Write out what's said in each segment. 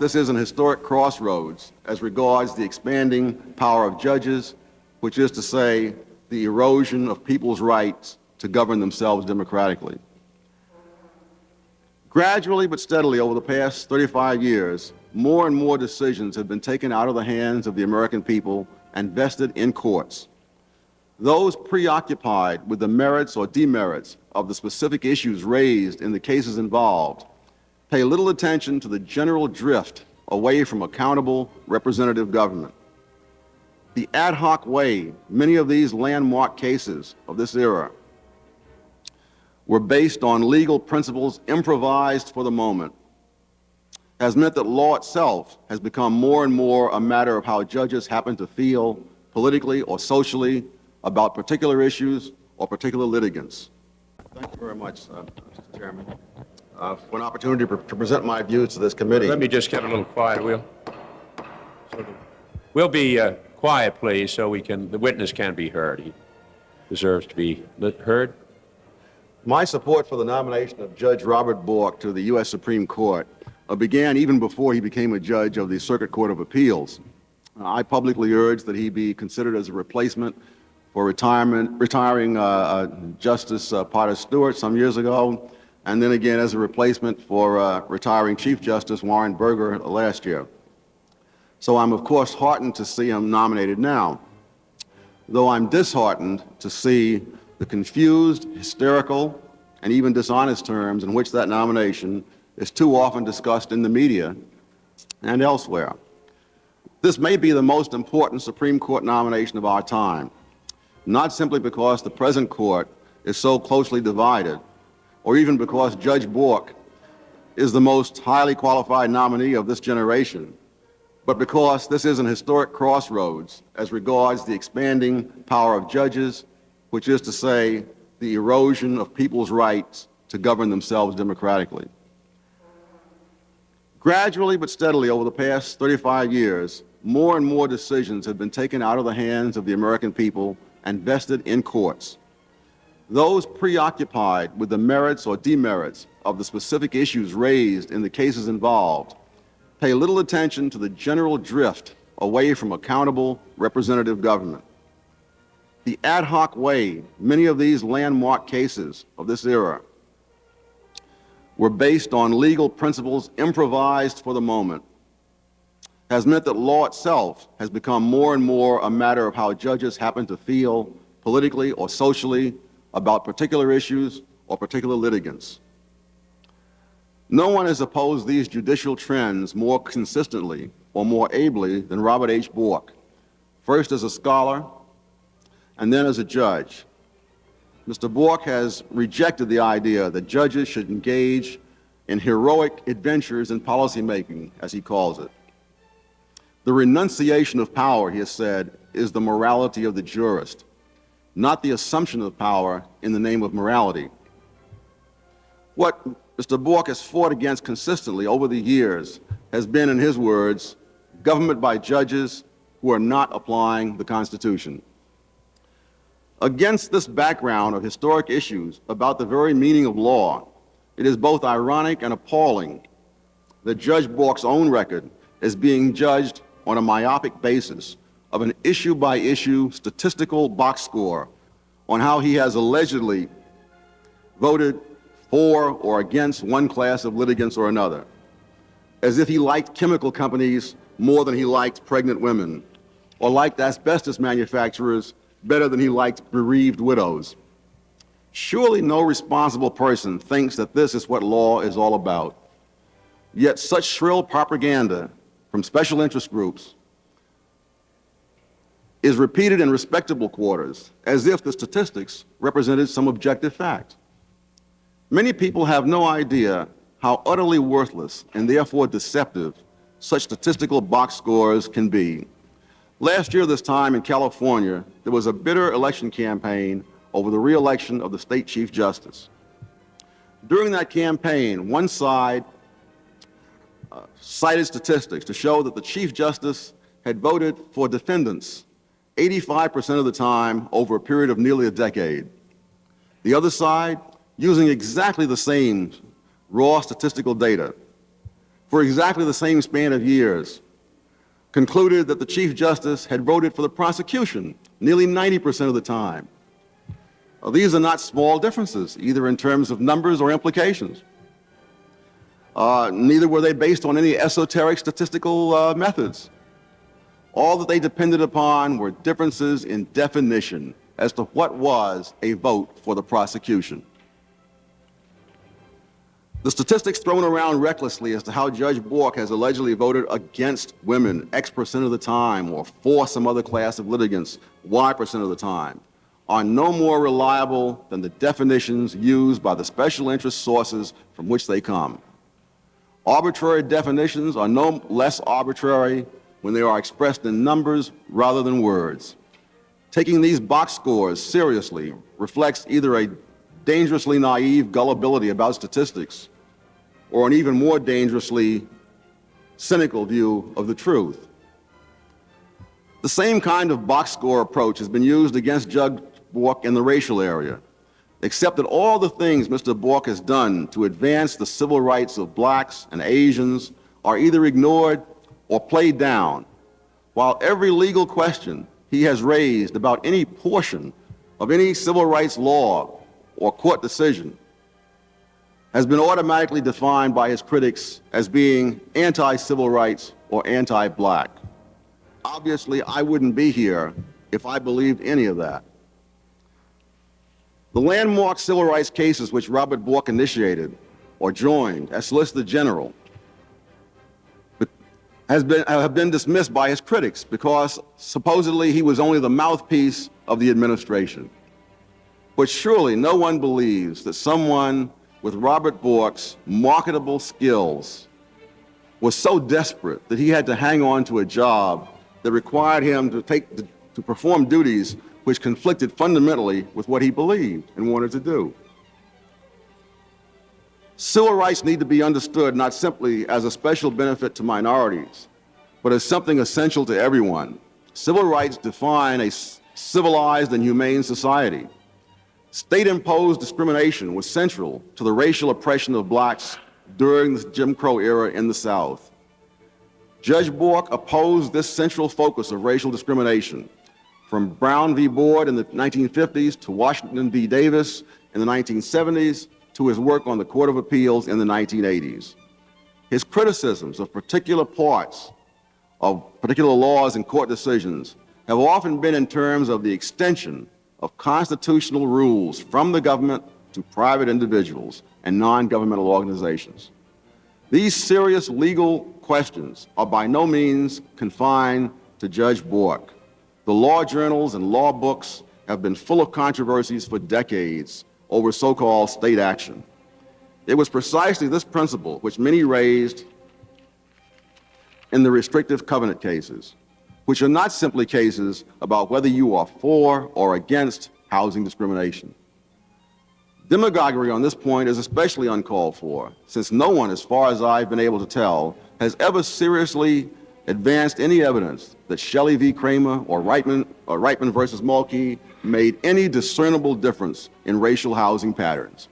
This is an historic crossroads as regards the expanding power of judges, which is to say, the erosion of people's rights to govern themselves democratically. Gradually but steadily over the past 35 years, more and more decisions have been taken out of the hands of the American people and vested in courts. Those preoccupied with the merits or demerits of the specific issues raised in the cases involved pay little attention to the general drift away from accountable representative government. The ad hoc way many of these landmark cases of this era were based on legal principles improvised for the moment has meant that law itself has become more and more a matter of how judges happen to feel politically or socially about particular issues or particular litigants. Thank you very much, Mr. Chairman, for an opportunity to present my views to this committee. Let me just get a little quiet, We'll be quiet, please, so the witness can be heard. He deserves to be heard. My support for the nomination of Judge Robert Bork to the U.S. Supreme Court began even before he became a judge of the Circuit Court of Appeals. I publicly urged that he be considered as a replacement for retiring Justice Potter Stewart some years ago, and then again as a replacement for retiring Chief Justice Warren Burger last year. So I'm of course heartened to see him nominated now, though I'm disheartened to see the confused, hysterical, and even dishonest terms in which that nomination is too often discussed in the media and elsewhere. This may be the most important Supreme Court nomination of our time, not simply because the present court is so closely divided, or even because Judge Bork is the most highly qualified nominee of this generation, but because this is an historic crossroads as regards the expanding power of judges, which is to say, the erosion of people's rights to govern themselves democratically. Gradually but steadily over the past 35 years, more and more decisions have been taken out of the hands of the American people and vested in courts. Those preoccupied with the merits or demerits of the specific issues raised in the cases involved pay little attention to the general drift away from accountable representative government. The ad hoc way many of these landmark cases of this era were based on legal principles improvised for the moment has meant that law itself has become more and more a matter of how judges happen to feel politically or socially about particular issues or particular litigants. No one has opposed these judicial trends more consistently or more ably than Robert H. Bork, first as a scholar and then as a judge. Mr. Bork has rejected the idea that judges should engage in heroic adventures in policymaking, as he calls it. The renunciation of power, he has said, is the morality of the jurist, not the assumption of power in the name of morality. What Mr. Bork has fought against consistently over the years has been, in his words, government by judges who are not applying the Constitution. Against this background of historic issues about the very meaning of law, it is both ironic and appalling that Judge Bork's own record is being judged on a myopic basis of an issue-by-issue statistical box score on how he has allegedly voted for or against one class of litigants or another, as if he liked chemical companies more than he liked pregnant women, or liked asbestos manufacturers better than he liked bereaved widows. Surely no responsible person thinks that this is what law is all about. Yet such shrill propaganda from special interest groups is repeated in respectable quarters as if the statistics represented some objective fact. Many people have no idea how utterly worthless and therefore deceptive such statistical box scores can be. Last year this time in California, there was a bitter election campaign over the re-election of the state Chief Justice. During that campaign, one side cited statistics to show that the Chief Justice had voted for defendants 85% of the time over a period of nearly a decade. The other side, using exactly the same raw statistical data, for exactly the same span of years, concluded that the Chief Justice had voted for the prosecution nearly 90% of the time. Well, these are not small differences, either in terms of numbers or implications. Neither were they based on any esoteric statistical methods. All that they depended upon were differences in definition as to what was a vote for the prosecution. The statistics thrown around recklessly as to how Judge Bork has allegedly voted against women X% of the time or for some other class of litigants Y% of the time are no more reliable than the definitions used by the special interest sources from which they come. Arbitrary definitions are no less arbitrary when they are expressed in numbers rather than words. Taking these box scores seriously reflects either a dangerously naive gullibility about statistics or an even more dangerously cynical view of the truth. The same kind of box score approach has been used against Judge Bork in the racial area, except that all the things Mr. Bork has done to advance the civil rights of blacks and Asians are either ignored or played down, while every legal question he has raised about any portion of any civil rights law or court decision has been automatically defined by his critics as being anti-civil rights or anti-black. Obviously, I wouldn't be here if I believed any of that. The landmark civil rights cases which Robert Bork initiated or joined as Solicitor General have been dismissed by his critics because supposedly he was only the mouthpiece of the administration. But surely no one believes that someone with Robert Bork's marketable skills was so desperate that he had to hang on to a job that required him to perform duties which conflicted fundamentally with what he believed and wanted to do. Civil rights need to be understood not simply as a special benefit to minorities, but as something essential to everyone. Civil rights define a civilized and humane society. State-imposed discrimination was central to the racial oppression of blacks during the Jim Crow era in the South. Judge Bork opposed this central focus of racial discrimination, from Brown v. Board in the 1950s to Washington v. Davis in the 1970s to his work on the Court of Appeals in the 1980s. His criticisms of particular parts of particular laws and court decisions have often been in terms of the extension of constitutional rules from the government to private individuals and non-governmental organizations. These serious legal questions are by no means confined to Judge Bork. The law journals and law books have been full of controversies for decades over so-called state action. It was precisely this principle which many raised in the restrictive covenant cases, which are not simply cases about whether you are for or against housing discrimination. Demagoguery on this point is especially uncalled for, since no one, as far as I've been able to tell, has ever seriously advanced any evidence that Shelley v. Kramer or Reitman versus Mulkey made any discernible difference in racial housing patterns.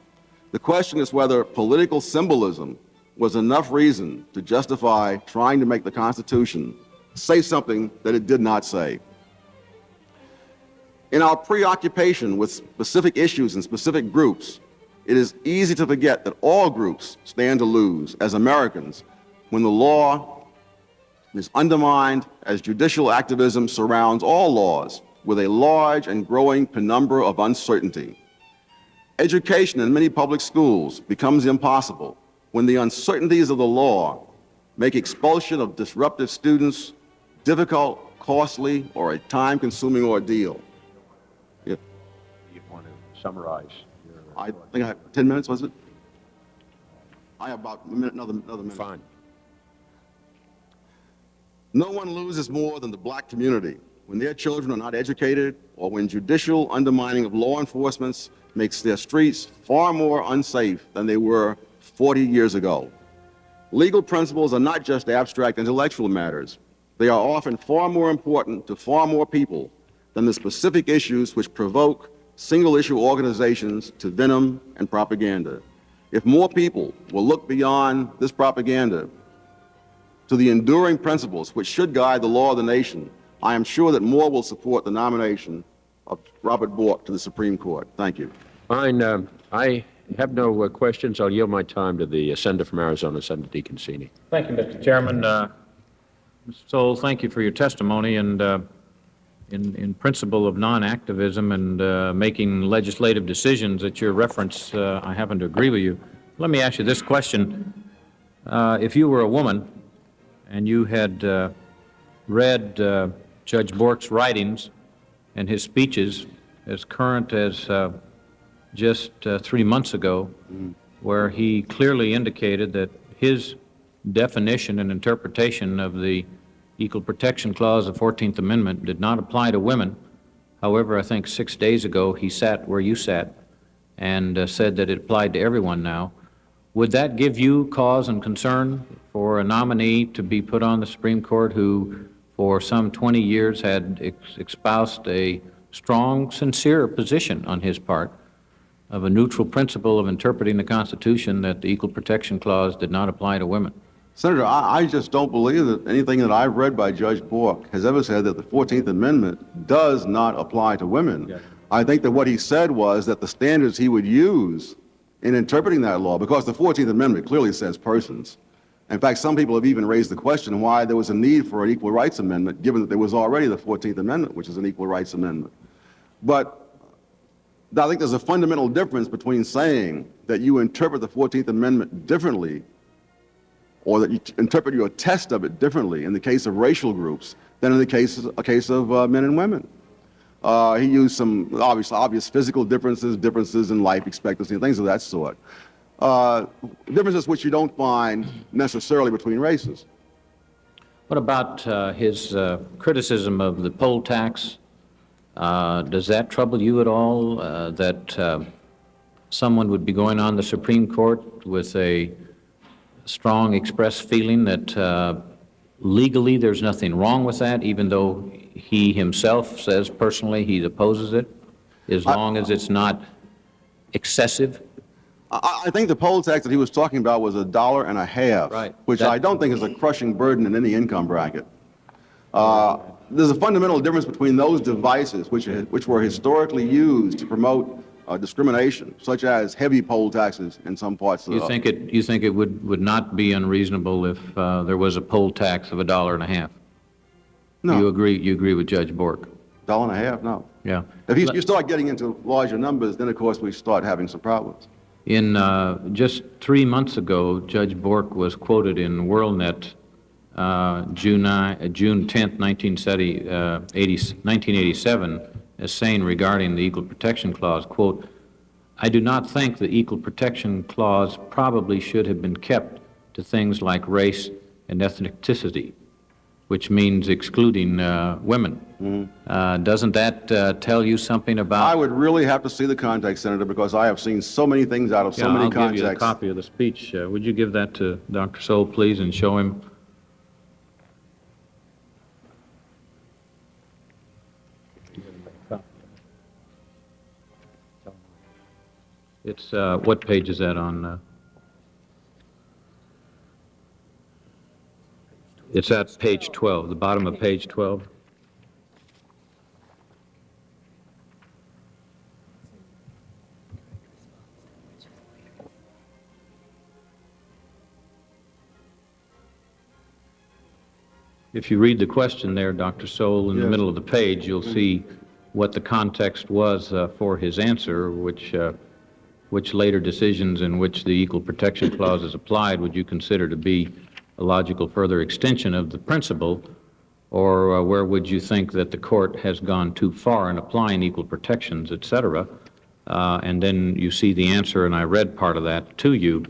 The question is whether political symbolism was enough reason to justify trying to make the Constitution say something that it did not say. In our preoccupation with specific issues and specific groups, it is easy to forget that all groups stand to lose as Americans when the law is undermined as judicial activism surrounds all laws with a large and growing penumbra of uncertainty. Education in many public schools becomes impossible when the uncertainties of the law make expulsion of disruptive students difficult, costly, or a time-consuming ordeal. You want to summarize your... I think I have 10 minutes, was it? I have about a minute, another minute. Fine. No one loses more than the black community when their children are not educated or when judicial undermining of law enforcement makes their streets far more unsafe than they were 40 years ago. Legal principles are not just abstract intellectual matters. They are often far more important to far more people than the specific issues which provoke single-issue organizations to venom and propaganda. If more people will look beyond this propaganda to the enduring principles which should guide the law of the nation, I am sure that more will support the nomination of Robert Bork to the Supreme Court. Thank you. Fine. I have no questions. I'll yield my time to the senator from Arizona, Senator DeConcini. Thank you, Mr. Chairman. Mr. Sowell, thank you for your testimony, and in principle of non-activism and making legislative decisions at your reference, I happen to agree with you. Let me ask you this question. If you were a woman and you had read Judge Bork's writings and his speeches as current as just 3 months ago, where he clearly indicated that his definition and interpretation of the Equal Protection Clause of the 14th Amendment did not apply to women. However, I think 6 days ago he sat where you sat and said that it applied to everyone now. Would that give you cause and concern for a nominee to be put on the Supreme Court who for some 20 years had espoused a strong, sincere position on his part of a neutral principle of interpreting the Constitution that the Equal Protection Clause did not apply to women? Senator, I just don't believe that anything that I've read by Judge Bork has ever said that the 14th Amendment does not apply to women. Yeah. I think that what he said was that the standards he would use in interpreting that law, because the 14th Amendment clearly says persons. In fact, some people have even raised the question why there was a need for an Equal Rights Amendment, given that there was already the 14th Amendment, which is an Equal Rights Amendment. But I think there's a fundamental difference between saying that you interpret the 14th Amendment differently, or that you interpret your test of it differently in the case of racial groups than in the case of men and women. He used some obvious physical differences in life expectancy, and things of that sort. Differences which you don't find necessarily between races. What about his criticism of the poll tax? Does that trouble you at all, that someone would be going on the Supreme Court with a strong expressed feeling that legally there's nothing wrong with that, even though he himself says personally he opposes it, as long as it's not excessive? I think the poll tax that he was talking about was $1.50, right, which I don't think is a crushing burden in any income bracket. There's a fundamental difference between those devices which were historically used to promote discrimination, such as heavy poll taxes in some parts of the... You think it would not be unreasonable if there was a poll tax of $1.50? No. You agree with Judge Bork? $1.50? No. Yeah. If you start getting into larger numbers, then of course we start having some problems. In just 3 months ago, Judge Bork was quoted in WorldNet, June 10th, 1987, as saying regarding the Equal Protection Clause, quote, "I do not think the Equal Protection Clause probably should have been kept to things like race and ethnicity, which means excluding women." Mm-hmm. Doesn't that tell you something about... I would really have to see the context, Senator, because I have seen so many things out of so many contexts. I'll give you a copy of the speech. Would you give that to Dr. Sowell, please, and show him? It's, what page is that on? It's at page 12, the bottom of page 12. If you read the question there, Dr. Sowell, in the middle of the page, you'll see what the context was for his answer, which later decisions in which the Equal Protection Clause is applied would you consider to be a logical further extension of the principle, or where would you think that the court has gone too far in applying equal protections, et cetera? And then you see the answer, and I read part of that to you.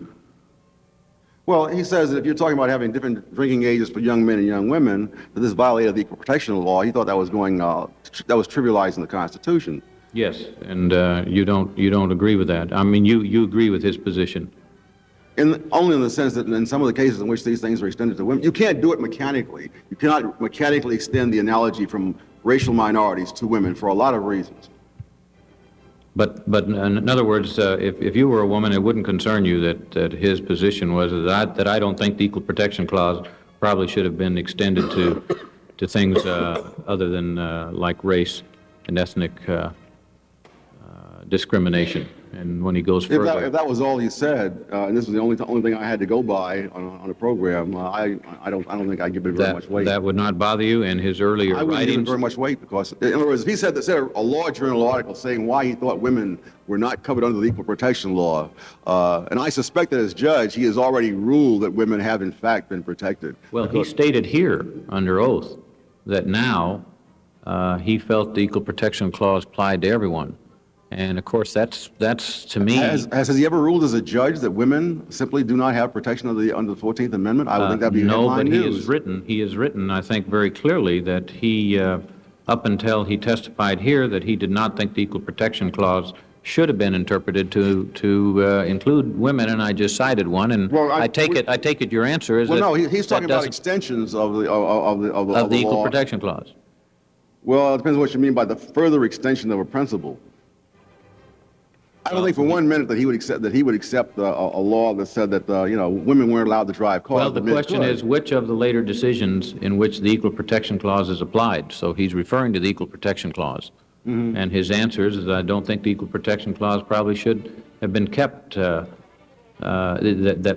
Well, he says that if you're talking about having different drinking ages for young men and young women, that this violated the Equal Protection Law. He thought that was that was trivializing the Constitution. Yes, and you don't agree with that. I mean, you agree with his position. Only in the sense that in some of the cases in which these things are extended to women, you can't do it mechanically. You cannot mechanically extend the analogy from racial minorities to women for a lot of reasons. But in other words, if you were a woman, it wouldn't concern you that his position was that I don't think the Equal Protection Clause probably should have been extended to things other than like race and ethnic discrimination. And when he goes further, If that was all he said, and this was the only thing I had to go by on a program, I don't think I give it very much weight. that would not bother you in his earlier I wouldn't give it writings? very much weight because, in other words, if he said a law journal article saying why he thought women were not covered under the equal protection law, and I suspect that as judge, he has already ruled that women have in fact been protected. Well, he stated here under oath that now he felt the Equal Protection Clause applied to everyone. And of course, that's to me. Has he ever ruled as a judge that women simply do not have protection under the 14th Amendment? I would think that'd be headline news. No, but he has written, I think, very clearly that he, up until he testified here, that he did not think the Equal Protection Clause should have been interpreted to include women, and I just cited one. And Well, I take it your answer is Well, that no, he's talking that about doesn't- extensions of the of the Equal law. Protection Clause. Well, it depends on what you mean by the further extension of a principle. I don't think for 1 minute that he would accept a law that said that women weren't allowed to drive cars. Well, the but men question could. is, which of the later decisions in which the Equal Protection Clause is applied? So he's referring to the Equal Protection Clause. Mm-hmm. And his answer is, I don't think the Equal Protection Clause probably should have been kept, that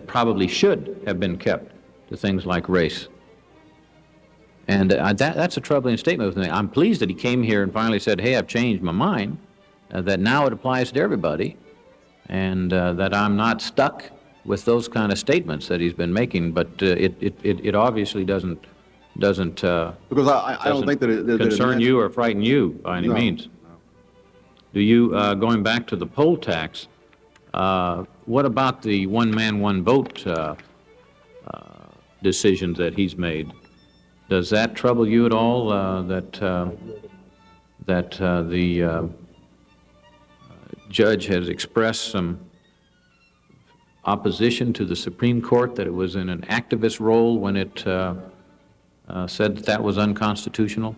probably should have been kept to things like race. And that's a troubling statement with me. I'm pleased that he came here and finally said, hey, I've changed my mind, that now it applies to everybody, and that I'm not stuck with those kind of statements that he's been making, but it obviously doesn't Because I don't think that it concern you or frighten you by any No, means. Do you, going back to the poll tax, what about the one man, one vote decisions that he's made? Does that trouble you at all, that the judge has expressed some opposition to the Supreme Court, that it was in an activist role when it said that was unconstitutional?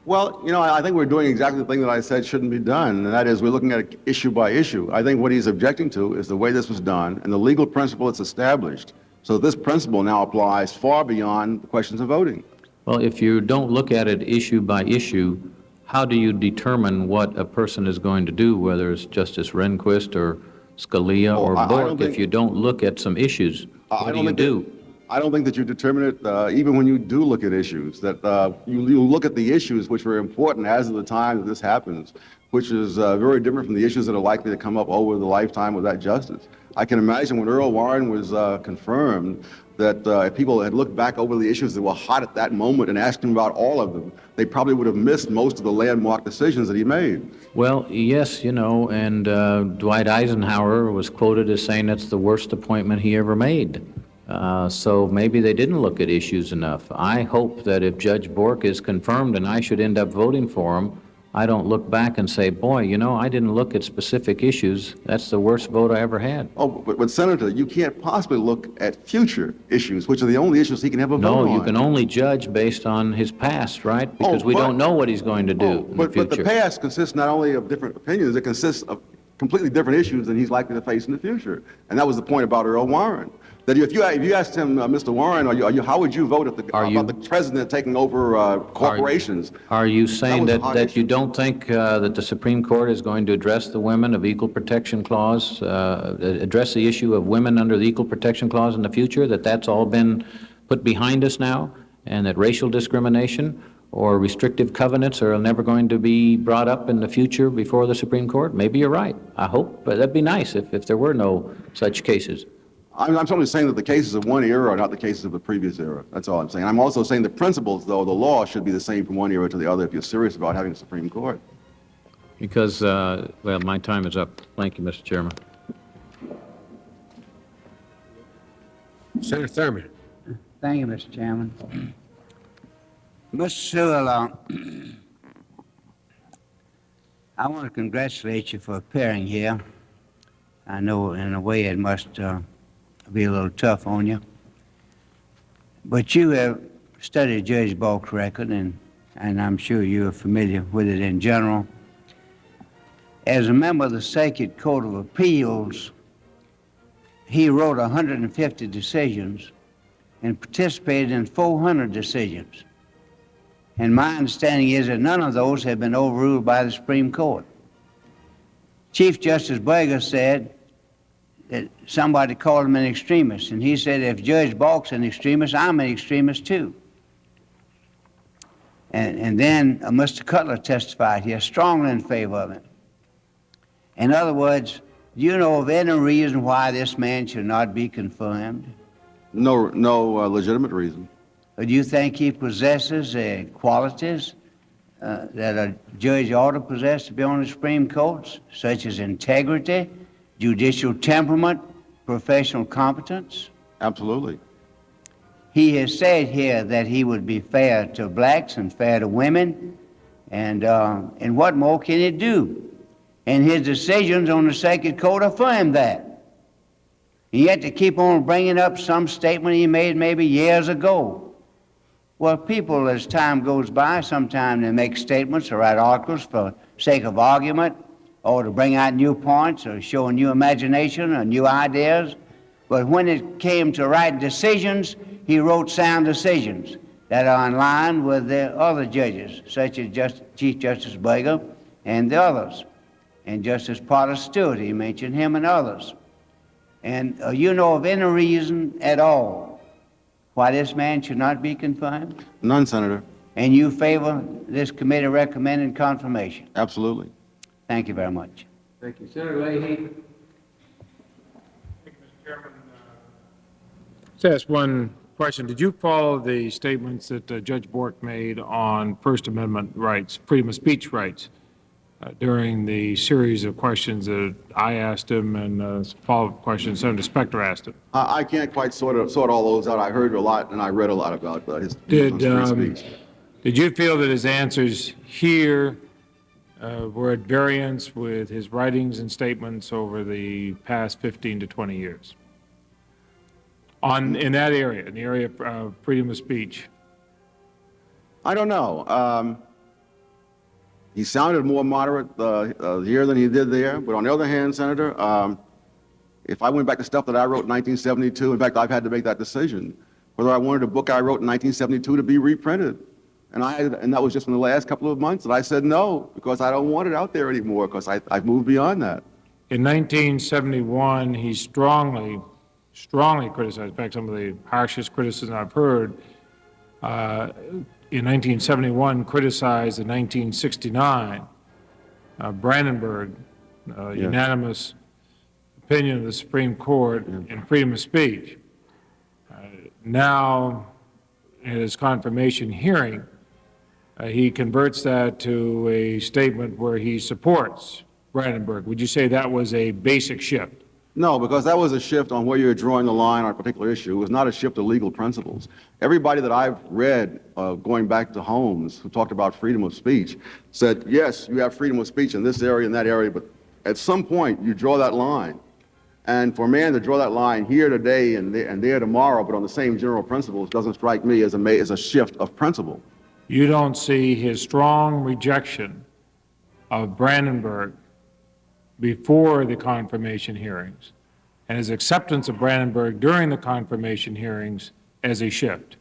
Well, I think we're doing exactly the thing that I said shouldn't be done, and that is we're looking at it issue by issue. I think what he's objecting to is the way this was done and the legal principle it's established. So this principle now applies far beyond the questions of voting. Well, if you don't look at it issue by issue, how do you determine what a person is going to do, whether it's Justice Rehnquist or Scalia or Bork, if you don't look at some issues? What do you do? I don't think that you determine it, even when you do look at issues, that you look at the issues which were important as of the time that this happens, which is very different from the issues that are likely to come up over the lifetime of that justice. I can imagine when Earl Warren was confirmed, that if people had looked back over the issues that were hot at that moment and asked him about all of them, they probably would have missed most of the landmark decisions that he made. Well, yes, and Dwight Eisenhower was quoted as saying it's the worst appointment he ever made. So maybe they didn't look at issues enough. I hope that if Judge Bork is confirmed and I should end up voting for him, I don't look back and say, boy, I didn't look at specific issues. That's the worst vote I ever had. Oh, but Senator, you can't possibly look at future issues, which are the only issues he can ever vote on. No, you can only judge based on his past, right? Because we don't know what he's going to do in the future. But the past consists not only of different opinions, it consists of completely different issues than he's likely to face in the future. And that was the point about Earl Warren. That if you asked him, Mr. Warren, how would you vote about the president taking over corporations? Are you saying that you don't think that the Supreme Court is going to address the women of Equal Protection Clause, address the issue of women under the Equal Protection Clause in the future, that that's all been put behind us now, and that racial discrimination or restrictive covenants are never going to be brought up in the future before the Supreme Court? Maybe you're right. I hope, but that'd be nice if there were no such cases. I'm simply saying that the cases of one era are not the cases of the previous era. That's all I'm saying. I'm also saying the principles, though, the law should be the same from one era to the other if you're serious about having a Supreme Court. Because, well, my time is up. Thank you, Mr. Chairman. Senator Thurman. Thank you, Mr. Chairman. Mr. Sewell, I want to congratulate you for appearing here. I know in a way it must be a little tough on you. But you have studied Judge Bork's record, and I'm sure you're familiar with it in general. As a member of the Circuit Court of Appeals, he wrote 150 decisions and participated in 400 decisions. And my understanding is that none of those have been overruled by the Supreme Court. Chief Justice Berger said that somebody called him an extremist, and he said, if Judge Bork's an extremist, I'm an extremist too. And then Mr. Cutler testified here strongly in favor of it. In other words, do you know of any reason why this man should not be confirmed? No legitimate reason. Or do you think he possesses qualities that a judge ought to possess to be on the Supreme Court, such as integrity, judicial temperament, professional competence? Absolutely. He has said here that he would be fair to blacks and fair to women, and what more can he do? And his decisions on the Circuit Court affirm that. And yet to keep on bringing up some statement he made maybe years ago. Well, people, as time goes by, sometimes they make statements or write articles for sake of argument, or to bring out new points, or show a new imagination, or new ideas. But when it came to write decisions, he wrote sound decisions that are in line with the other judges, such as Chief Justice Berger and the others. And Justice Potter Stewart, he mentioned him and others. And you know of any reason at all why this man should not be confirmed? None, Senator. And you favor this committee recommending confirmation? Absolutely. Thank you very much. Thank you. Senator Leahy. Thank you, Mr. Chairman. Just ask one question. Did you follow the statements that Judge Bork made on First Amendment rights, freedom of speech rights, during the series of questions that I asked him and follow-up questions Senator Specter asked him? I can't quite sort all those out. I heard a lot and I read a lot about his views on free speech. Did you feel that his answers here were at variance with his writings and statements over the past 15 to 20 years? In that area, in the area of freedom of speech? I don't know. He sounded more moderate here than he did there. But on the other hand, Senator, if I went back to stuff that I wrote in 1972, in fact, I've had to make that decision, whether I wanted a book I wrote in 1972 to be reprinted. And that was just in the last couple of months that I said no, because I don't want it out there anymore, because I've moved beyond that. In 1971, he strongly criticized, in fact, some of the harshest criticism I've heard, in 1971 criticized the 1969 Brandenburg unanimous opinion of the Supreme Court in freedom of speech. Now, in his confirmation hearing, he converts that to a statement where he supports Brandenburg. Would you say that was a basic shift? No, because that was a shift on where you're drawing the line on a particular issue. It was not a shift of legal principles. Everybody that I've read, going back to Holmes, who talked about freedom of speech, said, yes, you have freedom of speech in this area and that area, but at some point you draw that line. And for a man to draw that line here today and there tomorrow, but on the same general principles, doesn't strike me as a shift of principle. You don't see his strong rejection of Brandenburg before the confirmation hearings and his acceptance of Brandenburg during the confirmation hearings as a shift?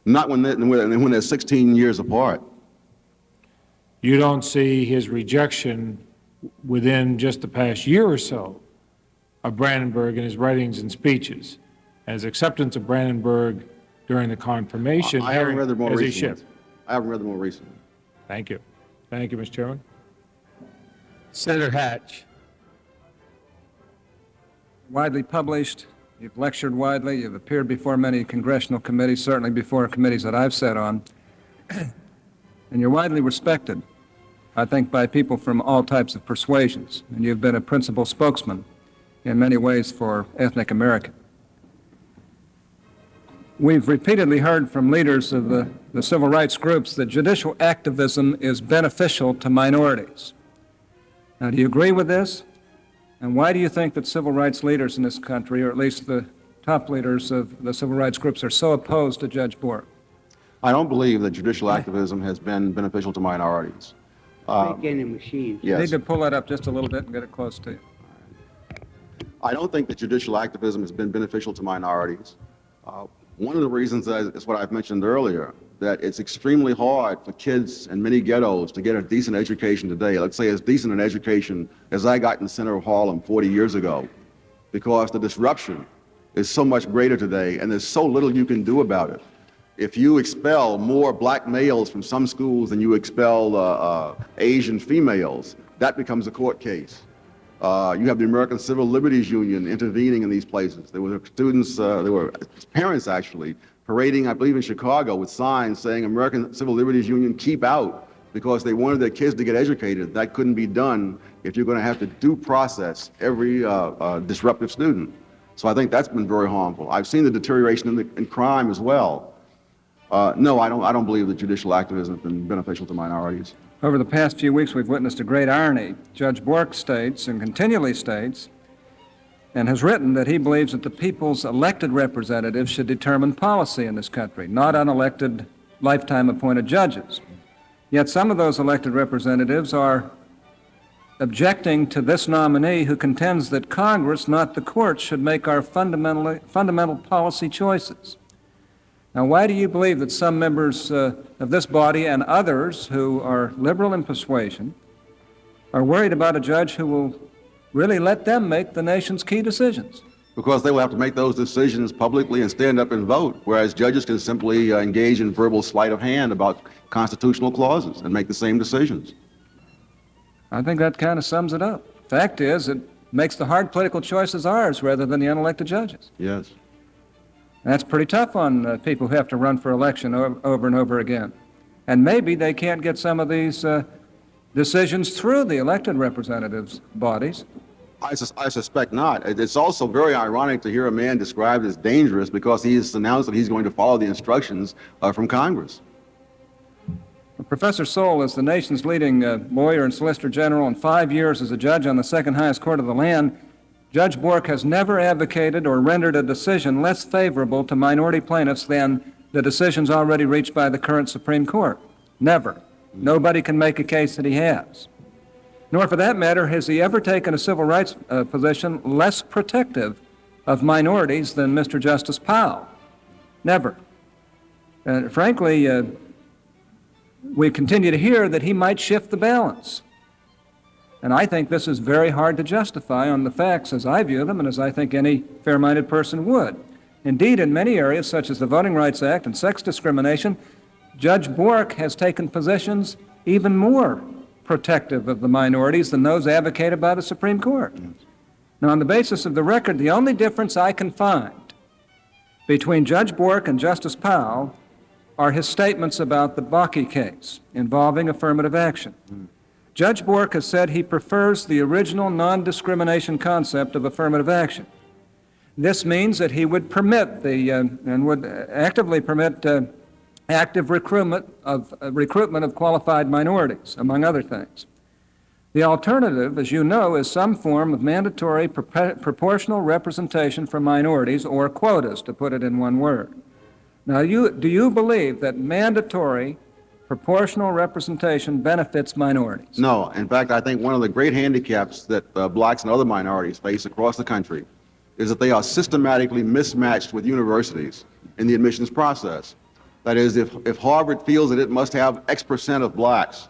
Not when they're 16 years apart. You don't see his rejection within just the past year or so of Brandenburg in his writings and speeches, and his acceptance of Brandenburg during the confirmation hearing as a shift? I haven't read them more recently. Thank you. Thank you, Mr. Chairman. Senator Hatch. Widely published, you've lectured widely, you've appeared before many congressional committees, certainly before committees that I've sat on, and you're widely respected, I think, by people from all types of persuasions, and you've been a principal spokesman in many ways for ethnic America. We've repeatedly heard from leaders of the civil rights groups that judicial activism is beneficial to minorities. Now, do you agree with this? And why do you think that civil rights leaders in this country, or at least the top leaders of the civil rights groups, are so opposed to Judge Bork? I don't believe that judicial activism has been beneficial to minorities. Yes. You need to pull that up just a little bit and get it close to you. I don't think that judicial activism has been beneficial to minorities. One of the reasons is what I've mentioned earlier, that it's extremely hard for kids in many ghettos to get a decent education today. Let's say as decent an education as I got in the center of Harlem 40 years ago, because the disruption is so much greater today and there's so little you can do about it. If you expel more black males from some schools than you expel Asian females, that becomes a court case. You have the American Civil Liberties Union intervening in these places. There were students, there were parents actually, parading, I believe in Chicago, with signs saying American Civil Liberties Union keep out, because they wanted their kids to get educated. That couldn't be done if you're going to have to due process every disruptive student. So I think that's been very harmful. I've seen the deterioration in crime as well. No, I don't believe that judicial activism has been beneficial to minorities. Over the past few weeks, we've witnessed a great irony. Judge Bork states, and continually states, and has written that he believes that the people's elected representatives should determine policy in this country, not unelected, lifetime-appointed judges. Yet some of those elected representatives are objecting to this nominee who contends that Congress, not the courts, should make our fundamental policy choices. Now, why do you believe that some members of this body and others who are liberal in persuasion are worried about a judge who will really let them make the nation's key decisions? Because they will have to make those decisions publicly and stand up and vote, whereas judges can simply engage in verbal sleight of hand about constitutional clauses and make the same decisions. I think that kind of sums it up. Fact is, it makes the hard political choices ours rather than the unelected judges. Yes. And that's pretty tough on people who have to run for election over and over again. And maybe they can't get some of these decisions through the elected representatives' bodies. I suspect not. It's also very ironic to hear a man described as dangerous because he has announced that he's going to follow the instructions from Congress. Professor Sowell is the nation's leading lawyer and solicitor general, and 5 years as a judge on the second highest court of the land. Judge Bork has never advocated or rendered a decision less favorable to minority plaintiffs than the decisions already reached by the current Supreme Court. Never. Nobody can make a case that he has. Nor, for that matter, has he ever taken a civil rights position less protective of minorities than Mr. Justice Powell. Never. Frankly, we continue to hear that he might shift the balance. And I think this is very hard to justify on the facts as I view them and as I think any fair-minded person would. Indeed, in many areas, such as the Voting Rights Act and sex discrimination, Judge Bork has taken positions even more protective of the minorities than those advocated by the Supreme Court. Now, on the basis of the record, the only difference I can find between Judge Bork and Justice Powell are his statements about the Bakke case involving affirmative action. Judge Bork has said he prefers the original non-discrimination concept of affirmative action. This means that he would permit and would actively permit active recruitment of qualified minorities, among other things. The alternative, as you know, is some form of mandatory proportional representation for minorities, or quotas, to put it in one word. Now, do you believe that mandatory proportional representation benefits minorities? No. In fact, I think one of the great handicaps that blacks and other minorities face across the country is that they are systematically mismatched with universities in the admissions process. That is, if Harvard feels that it must have X% of blacks,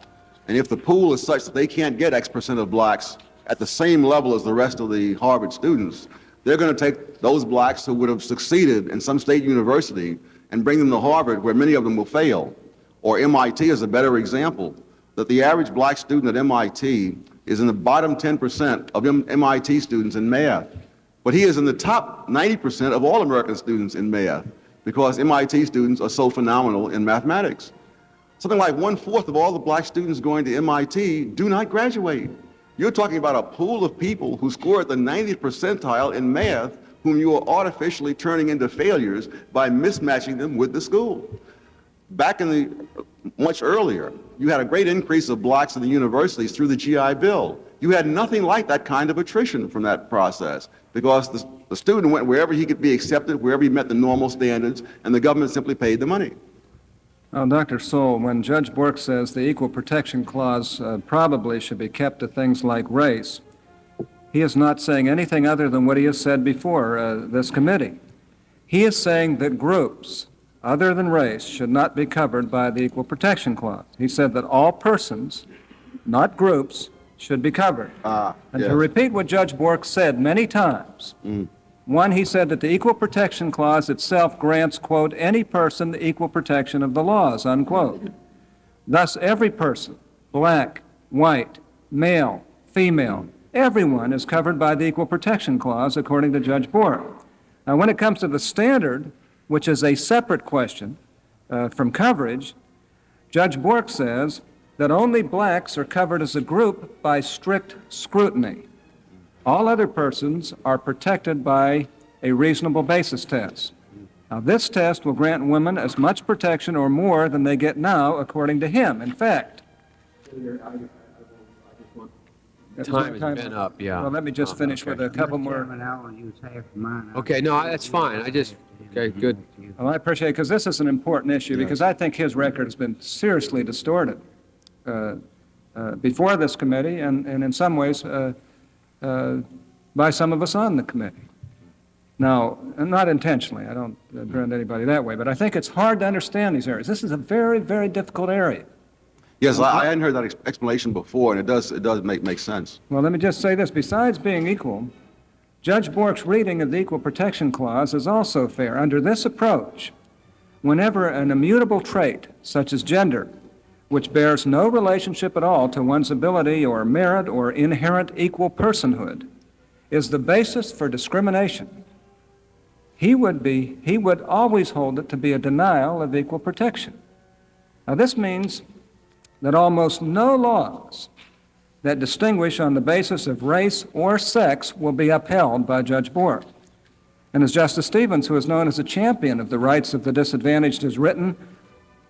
and if the pool is such that they can't get X% of blacks at the same level as the rest of the Harvard students, they're going to take those blacks who would have succeeded in some state university and bring them to Harvard, where many of them will fail. Or MIT is a better example, that the average black student at MIT is in the bottom 10% of MIT students in math. But he is in the top 90% of all American students in math, because MIT students are so phenomenal in mathematics. Something like 1/4 of all the black students going to MIT do not graduate. You're talking about a pool of people who score at the 90th percentile in math, whom you are artificially turning into failures by mismatching them with the school. Back much earlier, you had a great increase of blacks in the universities through the GI Bill. You had nothing like that kind of attrition from that process, because the student went wherever he could be accepted, wherever he met the normal standards, and the government simply paid the money. Dr. Sowell, when Judge Bork says the Equal Protection Clause probably should be kept to things like race, he is not saying anything other than what he has said before this committee. He is saying that groups other than race should not be covered by the Equal Protection Clause. He said that all persons, not groups, should be covered. And yes. to repeat what Judge Bork said many times, one, he said that the Equal Protection Clause itself grants, quote, any person the equal protection of the laws, unquote. Thus, every person, black, white, male, female, everyone is covered by the Equal Protection Clause, according to Judge Bork. Now, when it comes to the standard, which is a separate question from coverage, Judge Bork says that only blacks are covered as a group by strict scrutiny. All other persons are protected by a reasonable basis test. Now, this test will grant women as much protection or more than they get now, according to him. In fact, Time has been up, yeah. Well, let me just finish with a couple more. Chairman, I will use half of mine. Okay, no, that's fine. Okay, good. Well, I appreciate it, because this is an important issue, because I think his record has been seriously distorted before this committee and in some ways by some of us on the committee. Now, and not intentionally, I don't brand anybody that way, but I think it's hard to understand these areas. This is a very, very difficult area. Yes, I hadn't heard that explanation before, and it does make sense. Well, let me just say this. Besides being equal, Judge Bork's reading of the Equal Protection Clause is also fair. Under this approach, whenever an immutable trait, such as gender, which bears no relationship at all to one's ability or merit or inherent equal personhood, is the basis for discrimination, he would always hold it to be a denial of equal protection. Now, this means that almost no laws that distinguish on the basis of race or sex will be upheld by Judge Bork. And as Justice Stevens, who is known as a champion of the rights of the disadvantaged, has written,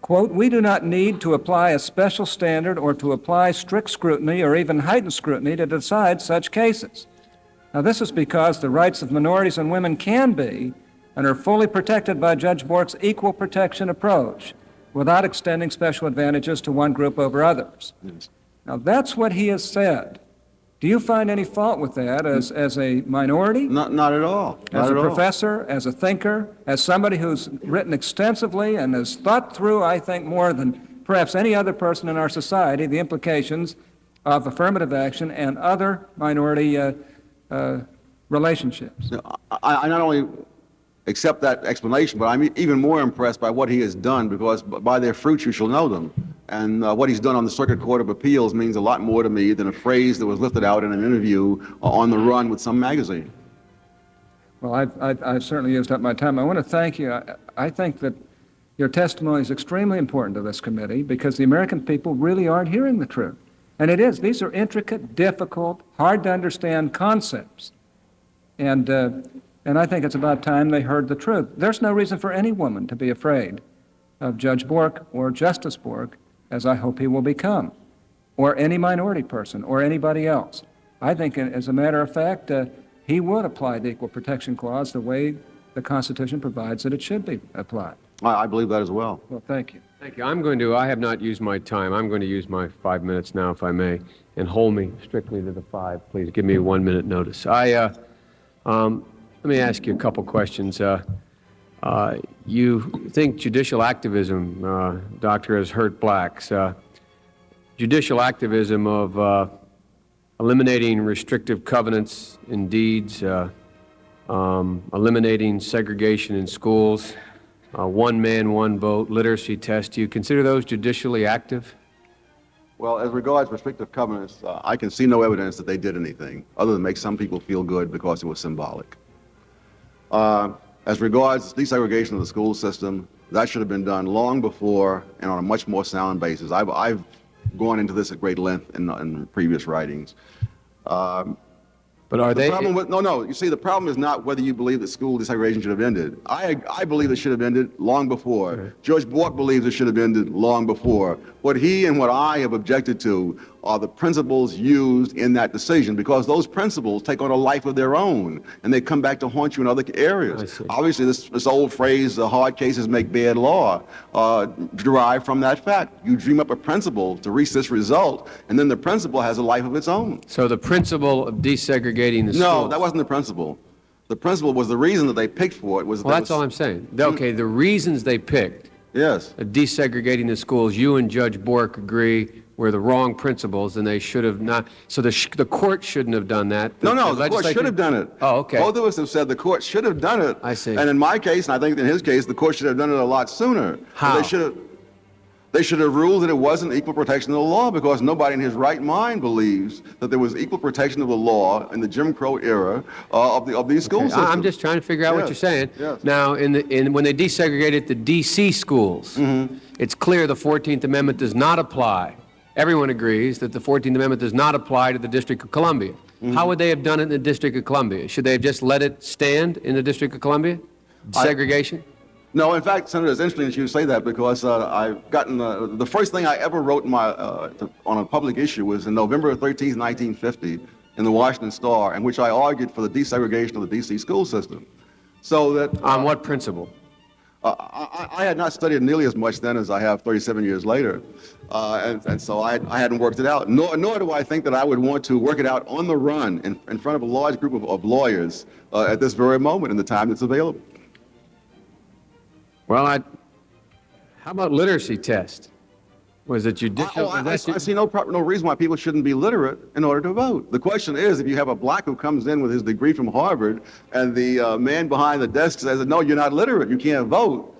quote, "We do not need to apply a special standard or to apply strict scrutiny or even heightened scrutiny to decide such cases." Now, this is because the rights of minorities and women can be and are fully protected by Judge Bork's equal protection approach, without extending special advantages to one group over others. Yes. Now, that's what he has said. Do you find any fault with that as a minority? Not at all. As Not a at all. professor, as a thinker, as somebody who's written extensively and has thought through, I think, more than perhaps any other person in our society, the implications of affirmative action and other minority relationships? I not only accept that explanation, but I'm even more impressed by what he has done, because by their fruits you shall know them. And what he's done on the Circuit Court of Appeals means a lot more to me than a phrase that was lifted out in an interview on the run with some magazine. Well, I've certainly used up my time. I want to thank you. I think that your testimony is extremely important to this committee, because the American people really aren't hearing the truth. And it is. These are intricate, difficult, hard to understand concepts. And I think it's about time they heard the truth. There's no reason for any woman to be afraid of Judge Bork or Justice Bork, as I hope he will become, or any minority person or anybody else. I think, as a matter of fact, he would apply the Equal Protection Clause the way the Constitution provides that it should be applied. I believe that as well. Well, thank you. Thank you. I have not used my time. I'm going to use my 5 minutes now, if I may, and hold me strictly to the 5. Please give me a 1-minute notice. Let me ask you a couple questions. You think judicial activism, Doctor, has hurt blacks. Judicial activism of eliminating restrictive covenants in deeds, eliminating segregation in schools, one man, one vote, literacy test. Do you consider those judicially active? Well, as regards restrictive covenants, I can see no evidence that they did anything other than make some people feel good because it was symbolic. As regards desegregation of the school system, that should have been done long before and on a much more sound basis. I've gone into this at great length in previous writings. But are they? No. You see, the problem is not whether you believe that school desegregation should have ended. I believe it should have ended long before. Okay. Judge Bork believes it should have ended long before. What he and what I have objected to are the principles used in that decision, because those principles take on a life of their own, and they come back to haunt you in other areas. Obviously, this old phrase, "the hard cases make bad law," derived from that fact. You dream up a principle to reach this result, and then the principle has a life of its own. So the principle of desegregating the schools. No, that wasn't the principle. The principle was the reason that they picked for it was that Well, there that's was- all I'm saying. Okay, the reasons they picked, Yes. desegregating the schools, you and Judge Bork agree were the wrong principles, and they should have not. So the court shouldn't have done that. No, the court legislature- should have done it. Oh, okay. Both of us have said the court should have done it. I see. And in my case, and I think in his case, the court should have done it a lot sooner. How? They should have ruled that it wasn't equal protection of the law, because nobody in his right mind believes that there was equal protection of the law in the Jim Crow era of these school systems. I'm just trying to figure out what Yes, you're saying. yes. Now, when they desegregated the D.C. schools, Mm-hmm. it's clear the 14th Amendment does not apply. Everyone agrees that the 14th Amendment does not apply to the District of Columbia. Mm-hmm. How would they have done it in the District of Columbia? Should they have just let it stand in the District of Columbia? Segregation? No, in fact, Senator, it's interesting that you say that, because I've gotten the first thing I ever wrote in on a public issue was in November 13th, 1950, in the Washington Star, in which I argued for the desegregation of the D.C. school system. So that On what principle? I had not studied nearly as much then as I have 37 years later, and so I hadn't worked it out. Nor do I think that I would want to work it out on the run in front of a large group of lawyers at this very moment in the time that's available. Well, how about literacy test? Was it judicial? I see no reason why people shouldn't be literate in order to vote. The question is, if you have a black who comes in with his degree from Harvard, and the man behind the desk says, no, you're not literate, you can't vote,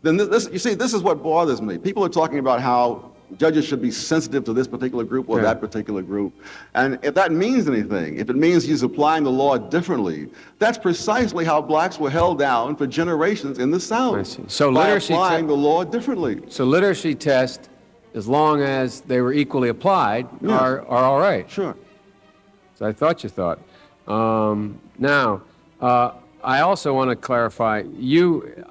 then this is what bothers me. People are talking about how judges should be sensitive to this particular group or that particular group. And if that means anything, if it means he's applying the law differently, that's precisely how blacks were held down for generations in the South. I see. So by literacy applying the law differently. So literacy test, as long as they were equally applied, Yeah. are all right. Sure. So I thought you thought. Now, I also want to clarify,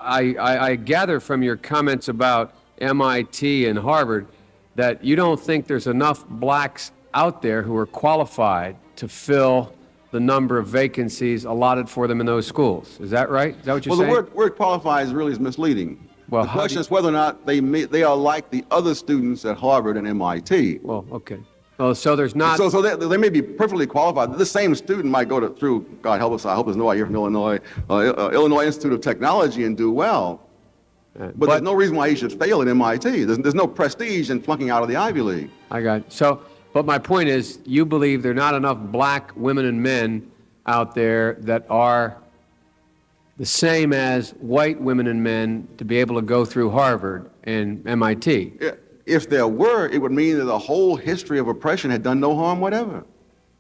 I gather from your comments about MIT and Harvard that you don't think there's enough blacks out there who are qualified to fill the number of vacancies allotted for them in those schools. Is that right? Is that what you're Well, saying? the word qualifies really is misleading. Well, the how question do you- is whether or not they are like the other students at Harvard and MIT. Well, okay. Well, so there's not... So they may be perfectly qualified. The same student might go through, God help us, I hope there's nobody here from Illinois, Illinois Institute of Technology and do well. But there's no reason why he should fail at MIT. There's no prestige in flunking out of the Ivy League. I got it. So, but my point is, you believe there are not enough black women and men out there that are the same as white women and men to be able to go through Harvard and MIT. If there were, it would mean that the whole history of oppression had done no harm whatever.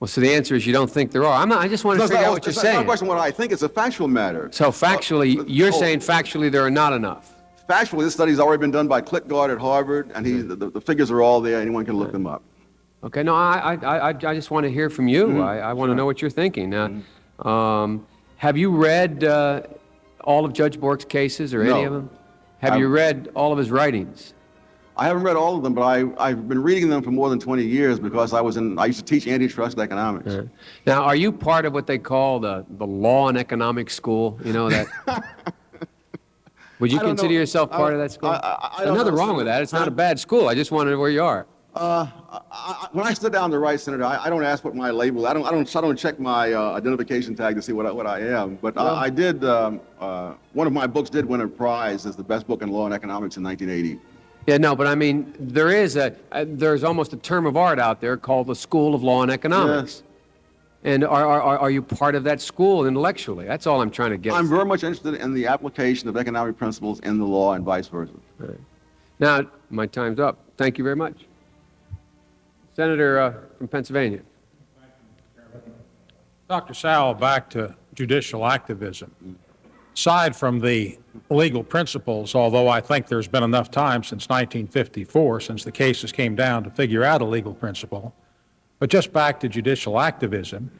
Well, so the answer is you don't think there are. I just want to figure out what you're It's not a saying. question of what I think, it's a factual matter. So factually, you're saying factually there are not enough. Factually, this study's already been done by Klitgard at Harvard, and the figures are all there. Anyone can look them up. Okay, no, I just want to hear from you. I want to know what you're thinking. Have you read all of Judge Bork's cases or any No. of them? Have you read all of his writings? I haven't read all of them, but I've been reading them for more than 20 years because I used to teach antitrust economics. Now, are you part of what they call the law and economics school? You know that? Would you I don't consider know. yourself part of that school? I There's don't nothing know. wrong with that. It's not a bad school. I just wondered where you are. When I sit down to write, Senator, I don't ask what my label. I don't check my identification tag to see what I am. But I did. One of my books did win a prize as the best book in law and economics in 1980. Yeah, no, but I mean, there's almost a term of art out there called the School of Law and Economics. Yes. And are you part of that school intellectually? That's all I'm trying to get. I'm very much interested in the application of economic principles in the law and vice versa. Right. Now, my time's up. Thank you very much. Senator from Pennsylvania. Dr. Sowell, back to judicial activism. Aside from the legal principles, although I think there's been enough time since 1954, since the cases came down to figure out a legal principle, but just back to judicial activism,